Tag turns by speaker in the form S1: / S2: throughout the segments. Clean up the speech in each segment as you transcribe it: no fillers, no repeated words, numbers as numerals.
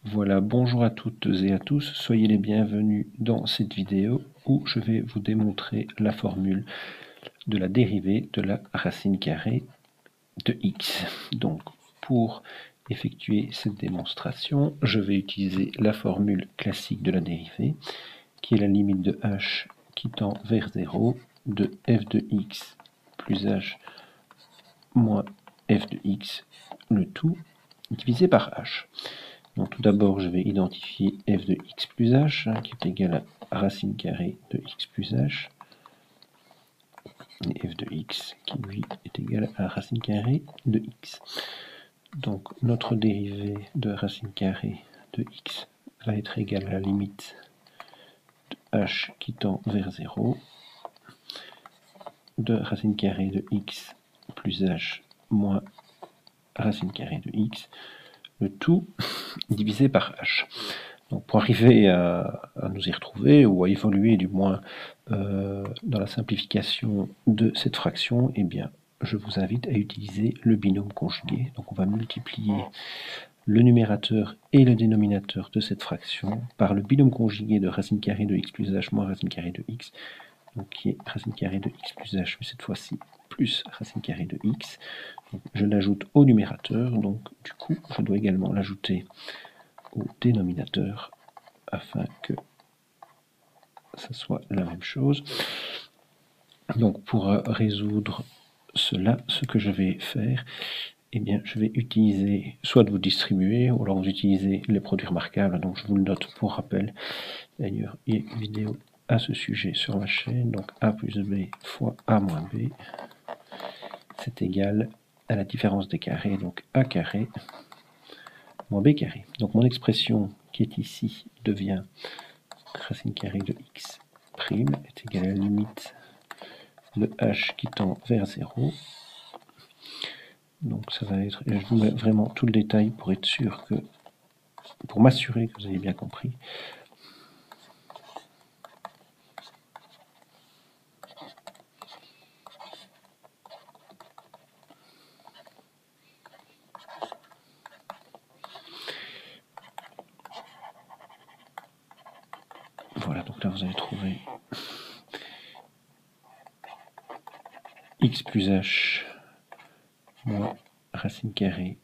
S1: Voilà, bonjour à toutes et à tous, soyez les bienvenus dans cette vidéo où je vais vous démontrer la formule de la dérivée de la racine carrée de x. Donc, pour effectuer cette démonstration, je vais utiliser la formule classique de la dérivée, qui est la limite de h qui tend vers 0 de f de x plus h moins f de x, le tout divisé par h. Donc tout d'abord, je vais identifier f de x plus h, qui est égal à racine carrée de x plus h, et f de x, qui lui est égal à racine carrée de x. Donc notre dérivée de racine carrée de x va être égale à la limite de h qui tend vers 0, de racine carrée de x plus h moins racine carrée de x, le tout divisé par h. Donc pour arriver à nous y retrouver, ou à évoluer du moins dans la simplification de cette fraction, eh bien, je vous invite à utiliser le binôme conjugué. Donc on va multiplier le numérateur et le dénominateur de cette fraction par le binôme conjugué de racine carrée de x plus h moins racine carrée de x, donc qui est racine carrée de x plus h, mais cette fois-ci plus racine carrée de x. Donc, je l'ajoute au numérateur, donc du coup je dois également l'ajouter au dénominateur afin que ça soit la même chose. Donc pour résoudre cela, ce que je vais faire, eh bien, je vais utiliser soit de vous distribuer, ou alors vous utilisez les produits remarquables. Donc je vous le note pour rappel. D'ailleurs, il y a une vidéo à ce sujet sur ma chaîne. Donc a plus b fois a moins b, c'est égal à la différence des carrés, donc a carré moins b carré. Donc mon expression qui est ici devient racine carrée de x prime est égale à la limite de h qui tend vers 0. Donc ça va être, et je vous mets vraiment tout le détail pour être sûr que, pour m'assurer que vous avez bien compris. Voilà, donc là vous allez trouver x plus h moins racine carrée.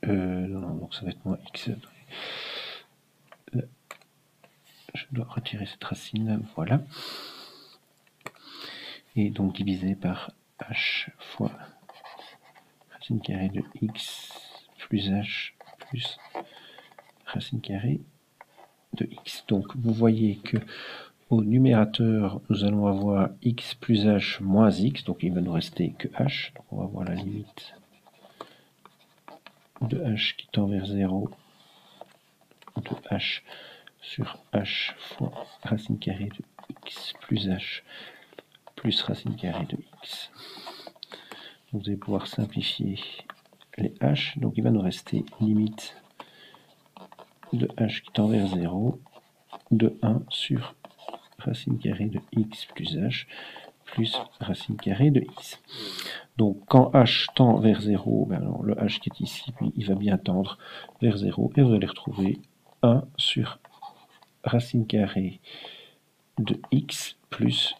S1: Non, donc ça va être moins x. Là, je dois retirer cette racine là, voilà. Et donc divisé par h fois racine carrée de x plus h plus racine carrée de x. Donc vous voyez que au numérateur, nous allons avoir x plus h moins x, donc il va nous rester que h. Donc on va avoir la limite de h qui tend vers 0 de h sur h fois racine carrée de x plus h plus racine carrée de x. Donc vous allez pouvoir simplifier les h. Donc il va nous rester limite de h qui tend vers 0 de 1 sur racine carrée de x plus h plus racine carrée de x. Donc quand h tend vers 0, ben alors, le h qui est ici, lui, il va bien tendre vers 0, et vous allez retrouver 1 sur racine carrée de x plus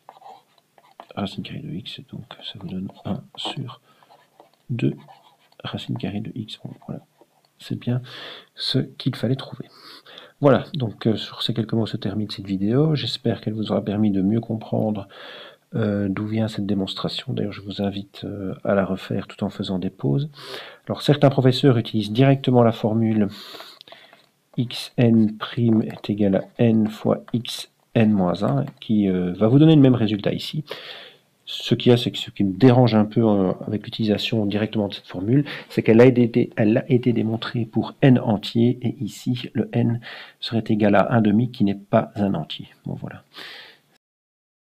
S1: racine carrée de x, donc ça vous donne 1 sur 2 racine carrée de x. Bon, voilà, c'est bien ce qu'il fallait trouver. Voilà, donc sur ces quelques mots se termine cette vidéo. J'espère qu'elle vous aura permis de mieux comprendre d'où vient cette démonstration. D'ailleurs, je vous invite à la refaire tout en faisant des pauses. Alors, certains professeurs utilisent directement la formule xn' est égal à n fois xn moins 1, qui va vous donner le même résultat ici. Ce qu'il y a, c'est que ce qui me dérange un peu avec l'utilisation directement de cette formule, c'est qu'elle a été démontrée pour n entier, et ici, le n serait égal à 1/2, qui n'est pas un entier. Bon, voilà.